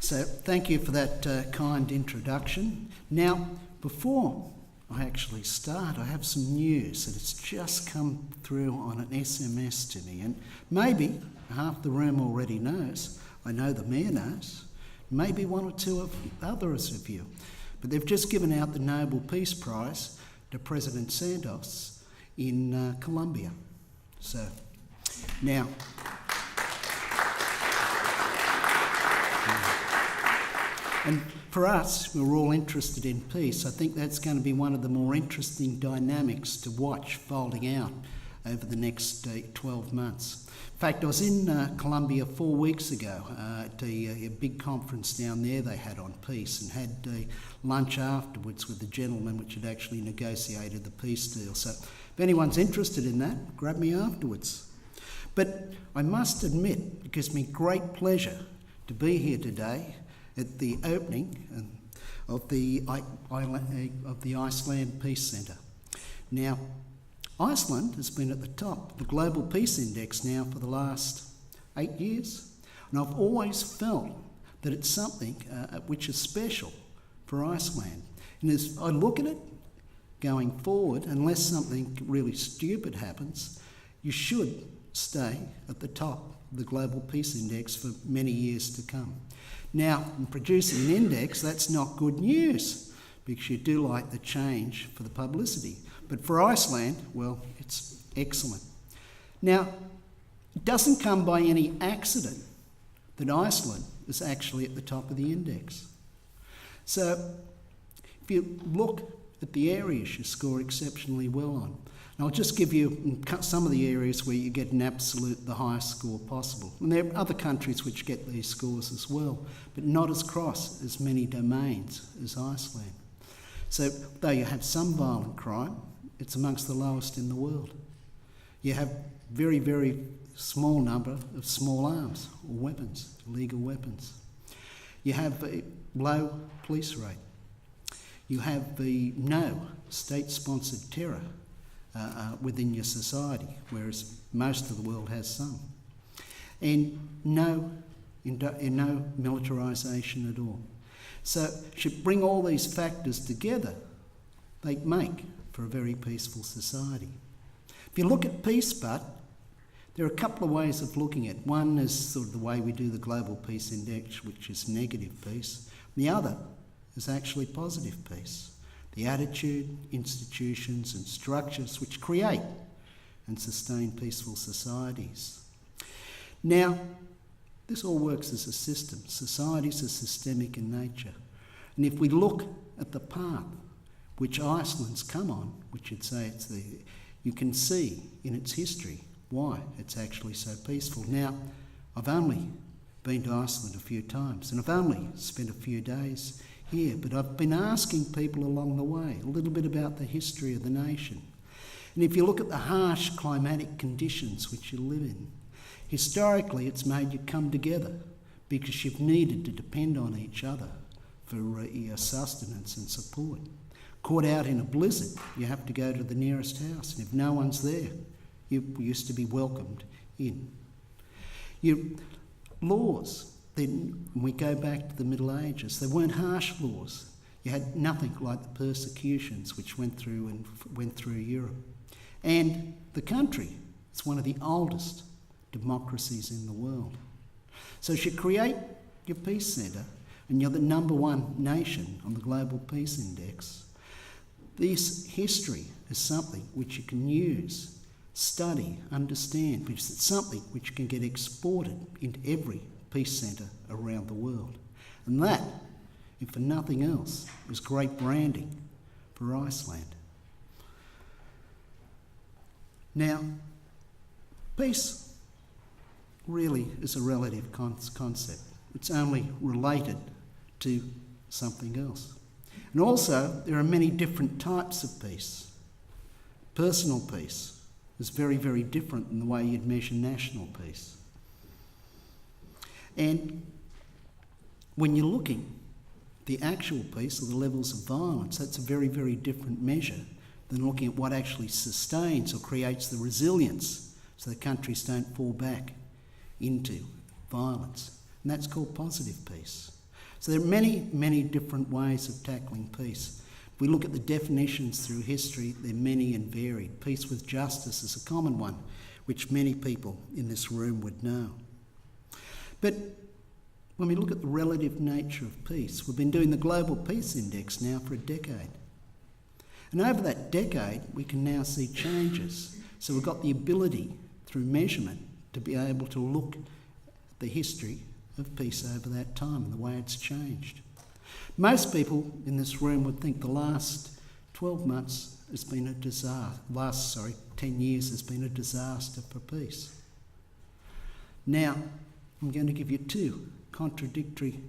So thank you for that kind introduction. Now, before I actually start, I have some news that it's just come through on an SMS to me, and maybe half the room already knows. I know the mayor knows, maybe one or two of others of you, but they've just given out the Nobel Peace Prize to President Santos in Colombia. So now, and for us, we're all interested in peace. I think that's going to be one of the more interesting dynamics to watch folding out over the next 12 months. In fact, I was in Colombia 4 weeks ago at a big conference down there they had on peace, and had lunch afterwards with the gentleman which had actually negotiated the peace deal. So if anyone's interested in that, grab me afterwards. But I must admit, it gives me great pleasure to be here today at the opening of the Iceland Peace Centre. Now, Iceland has been at the top of the Global Peace Index now for the last 8 years, and I've always felt that it's something which is special for Iceland. And as I look at it going forward, unless something really stupid happens, you should stay at the top of the Global Peace Index for many years to come. Now, in producing an index, that's not good news, because you do like the change for the publicity. But for Iceland, well, it's excellent. Now, it doesn't come by any accident that Iceland is actually at the top of the index. So, if you look at the areas you score exceptionally well on, and I'll just give you some of the areas where you get the highest score possible. And there are other countries which get these scores as well, but not across as many domains as Iceland. So, though you have some violent crime, it's amongst the lowest in the world. You have very, very small number of small arms or weapons, illegal weapons. You have a low police rate. You have no state-sponsored terror within your society, whereas most of the world has some. And no militarisation at all. So, should you bring all these factors together, they make for a very peaceful society. If you look at peace, but there are a couple of ways of looking at it. One is sort of the way we do the Global Peace Index, which is negative peace. The other is actually positive peace. The attitude, institutions and structures which create and sustain peaceful societies. Now, this all works as a system. Societies are systemic in nature. And if we look at the path which Iceland's come on, which you'd say you can see in its history why it's actually so peaceful. Now, I've only been to Iceland a few times, and I've only spent a few days here, but I've been asking people along the way a little bit about the history of the nation. And if you look at the harsh climatic conditions which you live in, historically it's made you come together because you've needed to depend on each other for your sustenance and support. Caught out in a blizzard, you have to go to the nearest house, and if no one's there, you used to be welcomed in. Your laws, then we go back to the Middle Ages, they weren't harsh laws. You had nothing like the persecutions which went through Europe. And the country is one of the oldest democracies in the world. So you create your peace centre, and you're the #1 nation on the Global Peace Index. This history is something which you can use, study, understand, because it's something which can get exported into every peace centre around the world. And that, if for nothing else, is great branding for Iceland. Now, peace really is a relative concept. It's only related to something else. And also, there are many different types of peace. Personal peace is very, very different than the way you'd measure national peace. And when you're looking at the actual peace or the levels of violence, that's a very, very different measure than looking at what actually sustains or creates the resilience so the countries don't fall back into violence. And that's called positive peace. So there are many, many different ways of tackling peace. If we look at the definitions through history, they're many and varied. Peace with justice is a common one, which many people in this room would know. But when we look at the relative nature of peace, we've been doing the Global Peace Index now for a decade. And over that decade, we can now see changes. So we've got the ability, through measurement, to be able to look at the history of peace over that time and the way it's changed. Most people in this room would think the last 12 months has been a disaster. 10 years has been a disaster for peace. Now, I'm going to give you two contradictory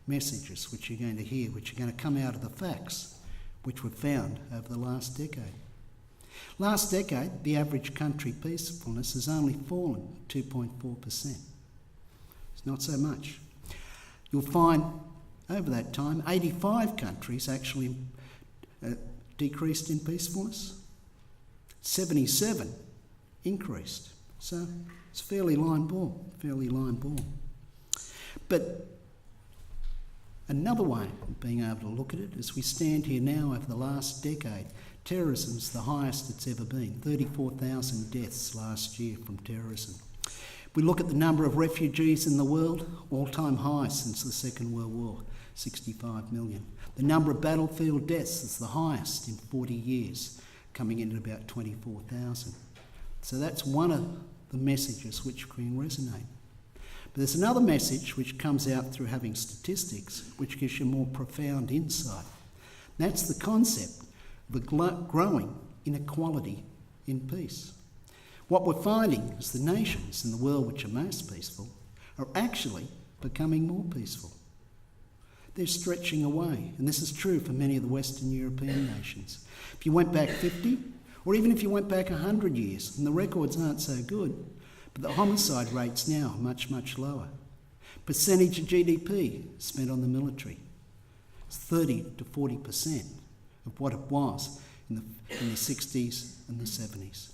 messages which you're going to hear, which are going to come out of the facts which were found over the last decade. Last decade, the average country peacefulness has only fallen 2.4%. It's not so much. You'll find over that time, 85 countries actually decreased in peacefulness. 77 increased. So it's fairly line ball. But another way of being able to look at it, as we stand here now over the last decade, terrorism's the highest it's ever been. 34,000 deaths last year from terrorism. We look at the number of refugees in the world, all-time high since the Second World War, 65 million. The number of battlefield deaths is the highest in 40 years, coming in at about 24,000. So that's one of the messages which can resonate. But there's another message which comes out through having statistics, which gives you more profound insight. That's the concept of a growing inequality in peace. What we're finding is the nations in the world which are most peaceful are actually becoming more peaceful. They're stretching away, and this is true for many of the Western European nations. If you went back 50, or even if you went back 100 years, and the records aren't so good, but the homicide rates now are much, much lower. Percentage of GDP spent on the military is 30 to 40% of what it was in the 60s and the 70s.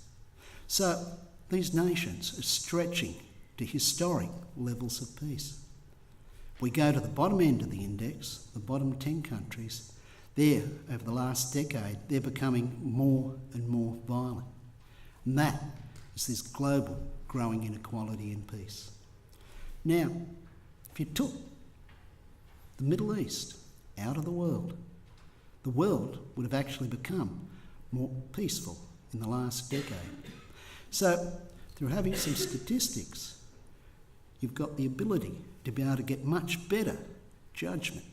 So these nations are stretching to historic levels of peace. If we go to the bottom end of the index, the bottom 10 countries, there, over the last decade, they're becoming more and more violent. And that is this global growing inequality in peace. Now, if you took the Middle East out of the world would have actually become more peaceful in the last decade. So, through having some statistics, you've got the ability to be able to get much better judgment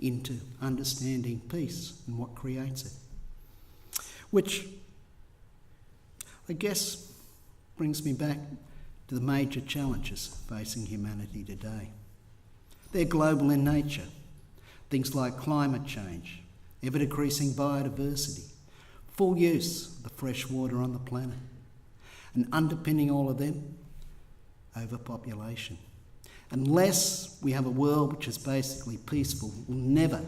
into understanding peace and what creates it. Which, I guess, brings me back to the major challenges facing humanity today. They're global in nature. Things like climate change, ever-decreasing biodiversity, full use of the fresh water on the planet, and underpinning all of them, overpopulation. Unless we have a world which is basically peaceful, we'll never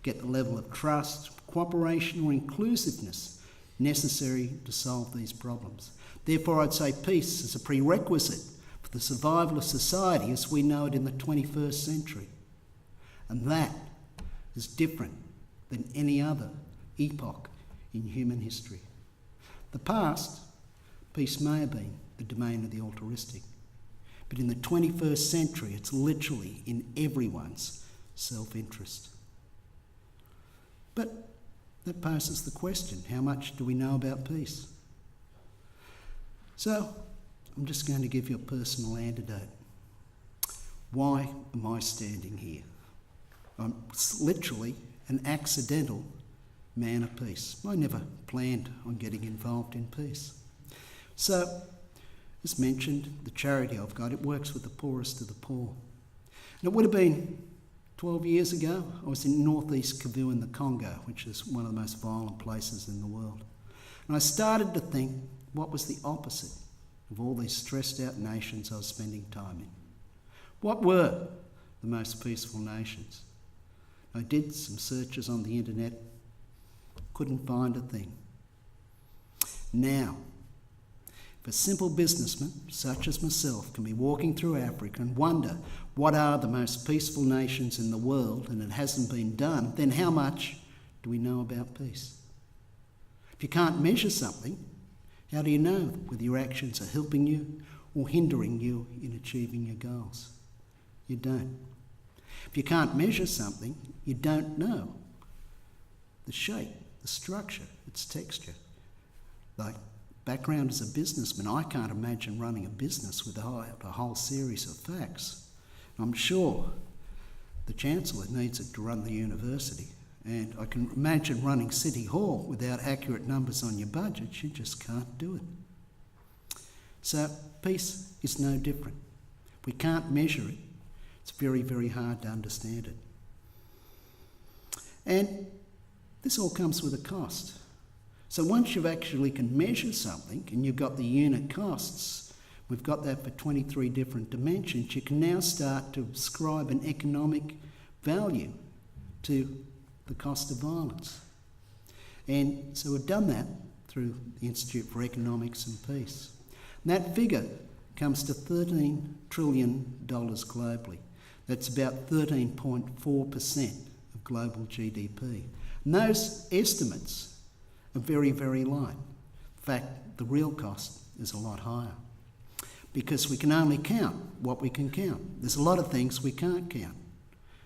get the level of trust, cooperation or inclusiveness necessary to solve these problems. Therefore, I'd say peace is a prerequisite for the survival of society as we know it in the 21st century. And that is different than any other epoch in human history. The past, peace may have been the domain of the altruistic. But in the 21st century, it's literally in everyone's self-interest. But that poses the question, how much do we know about peace? So, I'm just going to give you a personal antidote. Why am I standing here? I'm literally an accidental man of peace. I never planned on getting involved in peace. So, as mentioned, the charity I've got, it works with the poorest of the poor. And it would have been 12 years ago, I was in northeast Kivu in the Congo, which is one of the most violent places in the world. And I started to think, what was the opposite of all these stressed out nations I was spending time in? What were the most peaceful nations? I did some searches on the internet, couldn't find a thing. Now, if a simple businessman, such as myself, can be walking through Africa and wonder what are the most peaceful nations in the world, and it hasn't been done, then how much do we know about peace? If you can't measure something, how do you know whether your actions are helping you or hindering you in achieving your goals? You don't. If you can't measure something, you don't know the shape, the structure, its texture. Like, background as a businessman, I can't imagine running a business without a whole series of facts. I'm sure the Chancellor needs it to run the university, and I can imagine running City Hall without accurate numbers on your budget. You just can't do it. So peace is no different. If we can't measure it, it's very, very hard to understand it. And this all comes with a cost. So once you actually can measure something and you've got the unit costs, we've got that for 23 different dimensions, you can now start to ascribe an economic value to the cost of violence. And so we've done that through the Institute for Economics and Peace. And that figure comes to $13 trillion globally. That's about 13.4% of global GDP. And those estimates are very, very light. In fact, the real cost is a lot higher because we can only count what we can count. There's a lot of things we can't count,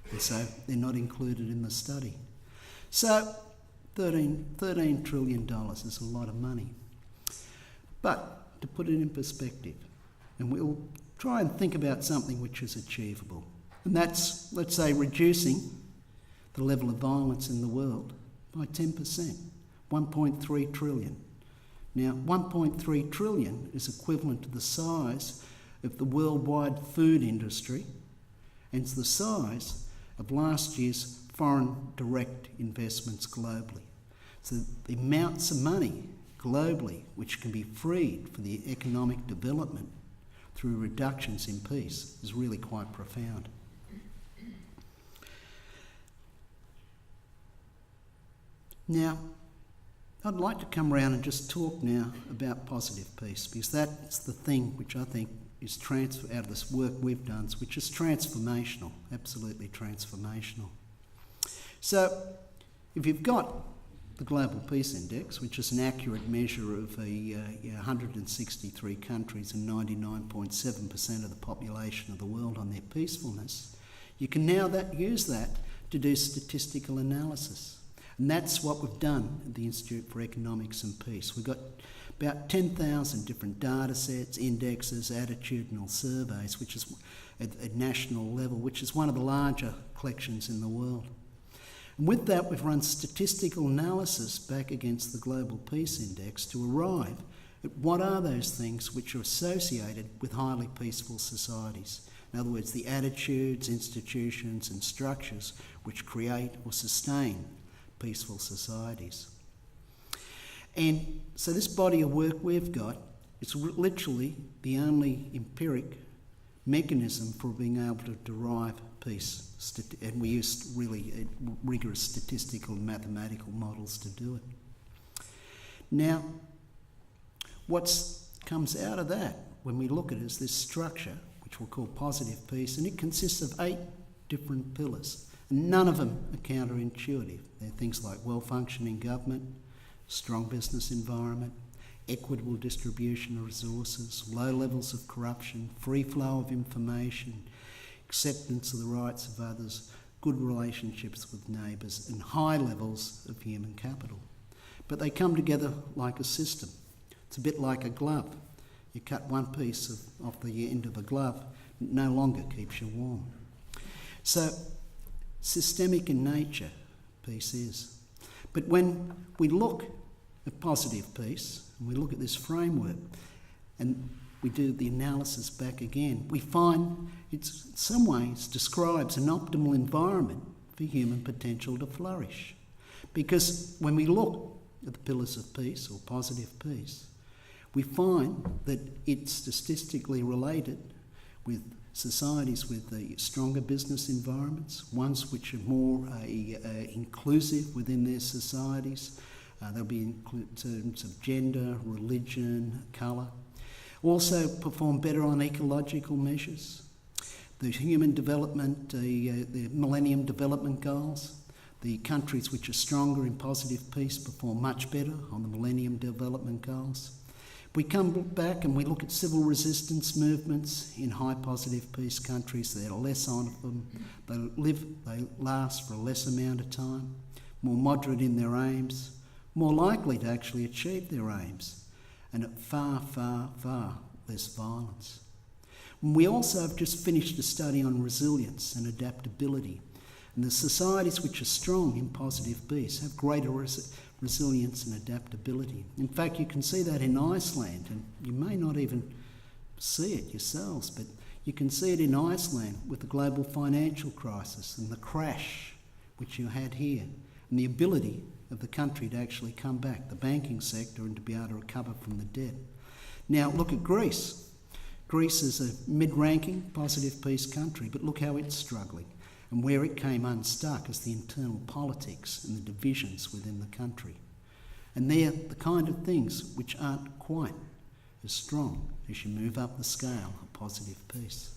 and so they're not included in the study. So $13 trillion is a lot of money. But to put it in perspective, and we'll try and think about something which is achievable, and that's, let's say, reducing the level of violence in the world by 10%. 1.3 trillion. Now, 1.3 trillion is equivalent to the size of the worldwide food industry and it's the size of last year's foreign direct investments globally. So the amounts of money globally which can be freed for the economic development through reductions in peace is really quite profound. Now, I'd like to come around and just talk now about positive peace, because that's the thing which I think is out of this work we've done, which is transformational, absolutely transformational. So, if you've got the Global Peace Index, which is an accurate measure of 163 countries and 99.7% of the population of the world on their peacefulness, you can now use that to do statistical analysis. And that's what we've done at the Institute for Economics and Peace. We've got about 10,000 different data sets, indexes, attitudinal surveys, which is at national level, which is one of the larger collections in the world. And with that, we've run statistical analysis back against the Global Peace Index to arrive at what are those things which are associated with highly peaceful societies. In other words, the attitudes, institutions and structures which create or sustain peaceful societies. And so this body of work we've got, it's literally the only empiric mechanism for being able to derive peace. And we use really rigorous statistical and mathematical models to do it. Now, what comes out of that when we look at it is this structure, which we'll call positive peace, and it consists of 8 different pillars. And none of them are counterintuitive. They're things like well-functioning government, strong business environment, equitable distribution of resources, low levels of corruption, free flow of information, acceptance of the rights of others, good relationships with neighbours, and high levels of human capital. But they come together like a system. It's a bit like a glove. You cut one piece off the end of a glove, it no longer keeps you warm. So, systemic in nature, peace is. But when we look at positive peace, and we look at this framework, and we do the analysis back again, we find it in some ways describes an optimal environment for human potential to flourish. Because when we look at the pillars of peace, or positive peace, we find that it's statistically related with societies with stronger business environments, ones which are more inclusive within their societies. They'll be in terms of gender, religion, colour. Also perform better on ecological measures. the human development, the Millennium Development Goals. The countries which are stronger in positive peace perform much better on the Millennium Development Goals. We come back and we look at civil resistance movements in high positive peace countries. There are less on them. They last for a less amount of time, more moderate in their aims, more likely to actually achieve their aims, and at far, far, far less violence. And we also have just finished a study on resilience and adaptability. And the societies which are strong in positive peace have greater resilience and adaptability. In fact, you can see that in Iceland, and you may not even see it yourselves, but you can see it in Iceland with the global financial crisis and the crash which you had here, and the ability of the country to actually come back, the banking sector, and to be able to recover from the debt. Now, look at Greece. Greece is a mid-ranking positive peace country, but look how it's struggling. And where it came unstuck is the internal politics and the divisions within the country. And they're the kind of things which aren't quite as strong as you move up the scale of positive peace.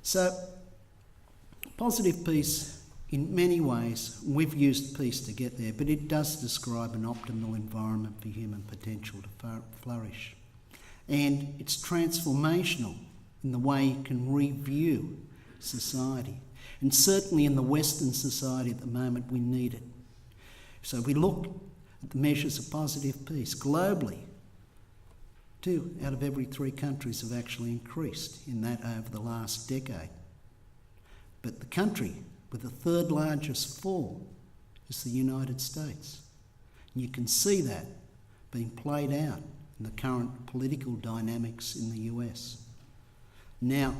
So, positive peace, in many ways, we've used peace to get there, but it does describe an optimal environment for human potential to flourish. And it's transformational in the way it can review society. And certainly in the Western society at the moment, we need it. So we look at the measures of positive peace globally. 2 out of every 3 countries have actually increased in that over the last decade. But the country with the 3rd largest fall is the United States. And you can see that being played out in the current political dynamics in the US. Now,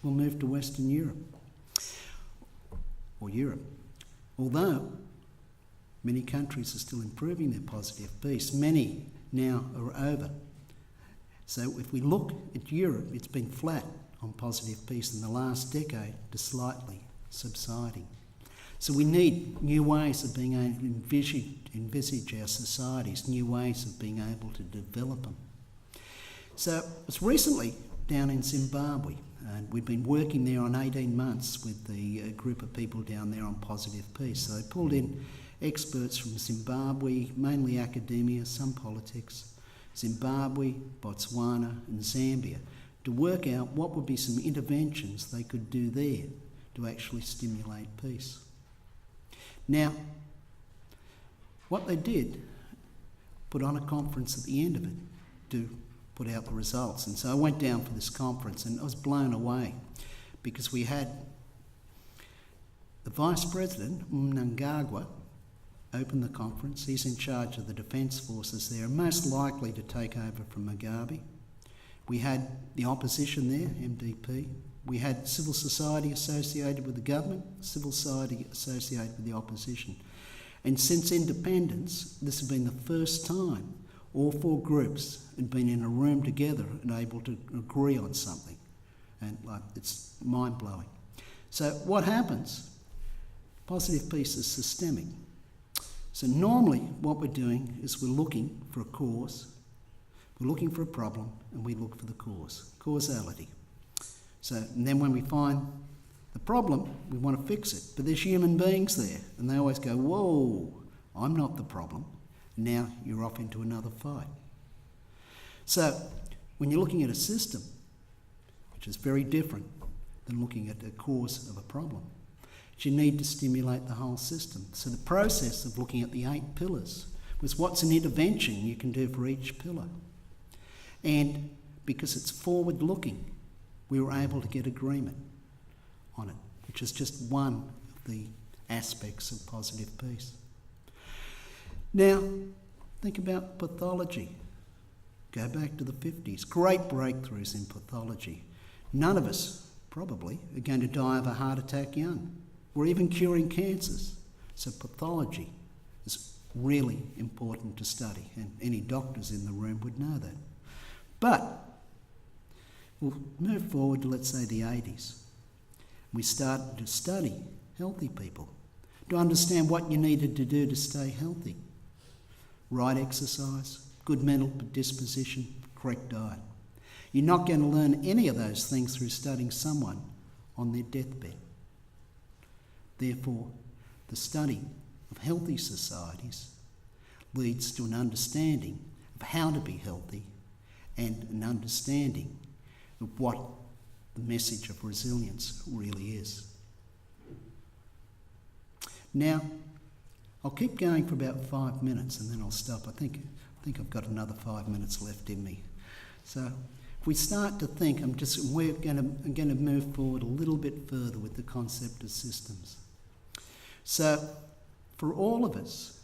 we'll move to Western Europe, or Europe. Although many countries are still improving their positive peace, many now are over. So if we look at Europe, it's been flat on positive peace in the last decade to slightly subsiding. So we need new ways of being able to envisage our societies, new ways of being able to develop them. So I was recently down in Zimbabwe, and we've been working there on 18 months with the group of people down there on positive peace. So they pulled in experts from Zimbabwe, mainly academia, some politics, Zimbabwe, Botswana and Zambia, to work out what would be some interventions they could do there to actually stimulate peace. Now, what they did, put on a conference at the end of it to put out the results. And so I went down for this conference and I was blown away because we had the Vice President, Mnangagwa, open the conference. He's in charge of the Defence Forces there, most likely to take over from Mugabe. We had the opposition there, MDP. We had civil society associated with the government, civil society associated with the opposition. And since independence, this has been the first time all 4 groups had been in a room together and able to agree on something. And it's mind-blowing. So what happens? Positive peace is systemic. So normally what we're doing is we're looking for a cause, we're looking for a problem, and we look for the cause, causality. So, and then when we find the problem, we want to fix it. But there's human beings there, and they always go, whoa, I'm not the problem. Now you're off into another fight. So, when you're looking at a system, which is very different than looking at the cause of a problem, you need to stimulate the whole system. So the process of looking at the 8 pillars was what's an intervention you can do for each pillar. And because it's forward-looking, we were able to get agreement on it, which is just one of the aspects of positive peace. Now, think about pathology. Go back to the 50s. Great breakthroughs in pathology. None of us, probably, are going to die of a heart attack young, or even curing cancers. So pathology is really important to study, and any doctors in the room would know that. But we'll move forward to, let's say, the 80s. We started to study healthy people, to understand what you needed to do to stay healthy. Right exercise, good mental disposition, correct diet. You're not going to learn any of those things through studying someone on their deathbed. Therefore, the study of healthy societies leads to an understanding of how to be healthy and an understanding of what the message of resilience really is. Now, I'll keep going for about 5 minutes and then I'll stop. I think I've got another 5 minutes left in me. So if we start to think, I'm going to move forward a little bit further with the concept of systems. So for all of us,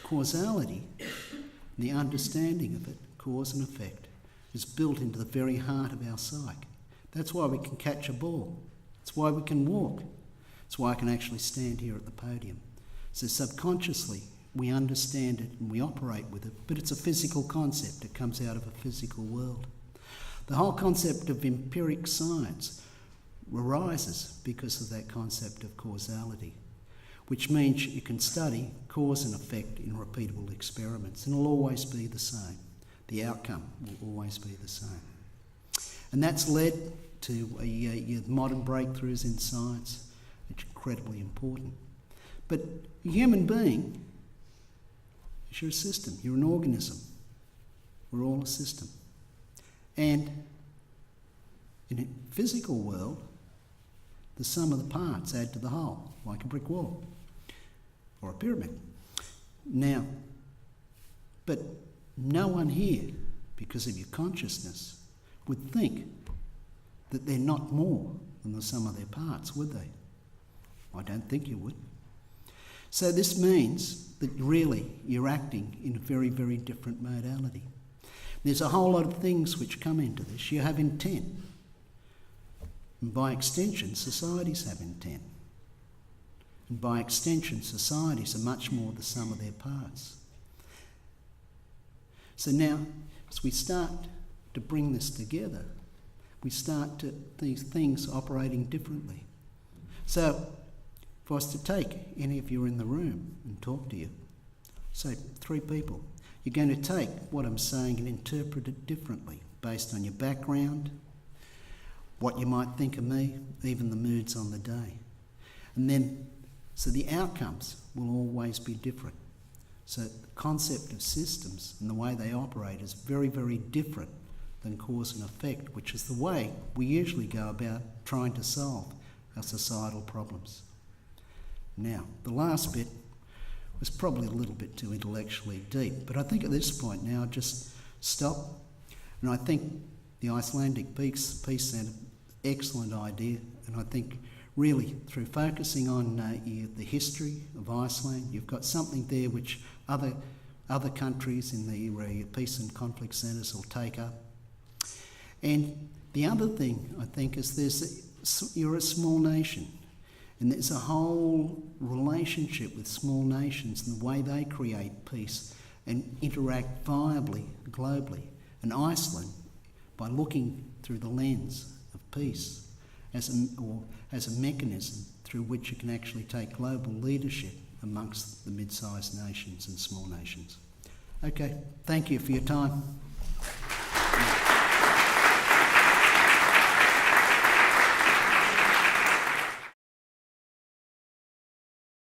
causality, the understanding of it, cause and effect, is built into the very heart of our psyche. That's why we can catch a ball. It's why we can walk. It's why I can actually stand here at the podium. So subconsciously, we understand it and we operate with it, but it's a physical concept. It comes out of a physical world. The whole concept of empiric science arises because of that concept of causality, which means you can study cause and effect in repeatable experiments, and it'll always be the same. The outcome will always be the same. And that's led to your modern breakthroughs in science, which are incredibly important. But a human being is you're a system, you're an organism. We're all a system. And in a physical world, the sum of the parts add to the whole, like a brick wall or a pyramid. Now, but no one here, because of your consciousness, would think that they're not more than the sum of their parts, would they? I don't think you would. So this means that really you're acting in a very, very different modality. There's a whole lot of things which come into this. You have intent. And by extension, societies have intent. And by extension, societies are much more the sum of their parts. So now, as we start to bring this together, we start to these things operating differently. So, if I was to take any of you in the room and talk to you, say 3 people, you're going to take what I'm saying and interpret it differently based on your background, what you might think of me, even the moods on the day. And then, so the outcomes will always be different. So the concept of systems and the way they operate is very, very different than cause and effect, which is the way we usually go about trying to solve our societal problems. Now, the last bit was probably a little bit too intellectually deep, but I think at this point now I'll just stop. And I think the Icelandic Peace Centre, excellent idea, and I think really through focusing on the history of Iceland, you've got something there which other countries in the peace and conflict centres will take up. And the other thing I think is you're a small nation. And there's a whole relationship with small nations and the way they create peace and interact viably globally. And Iceland, by looking through the lens of peace as a mechanism through which you can actually take global leadership amongst the mid-sized nations and small nations. Okay, thank you for your time.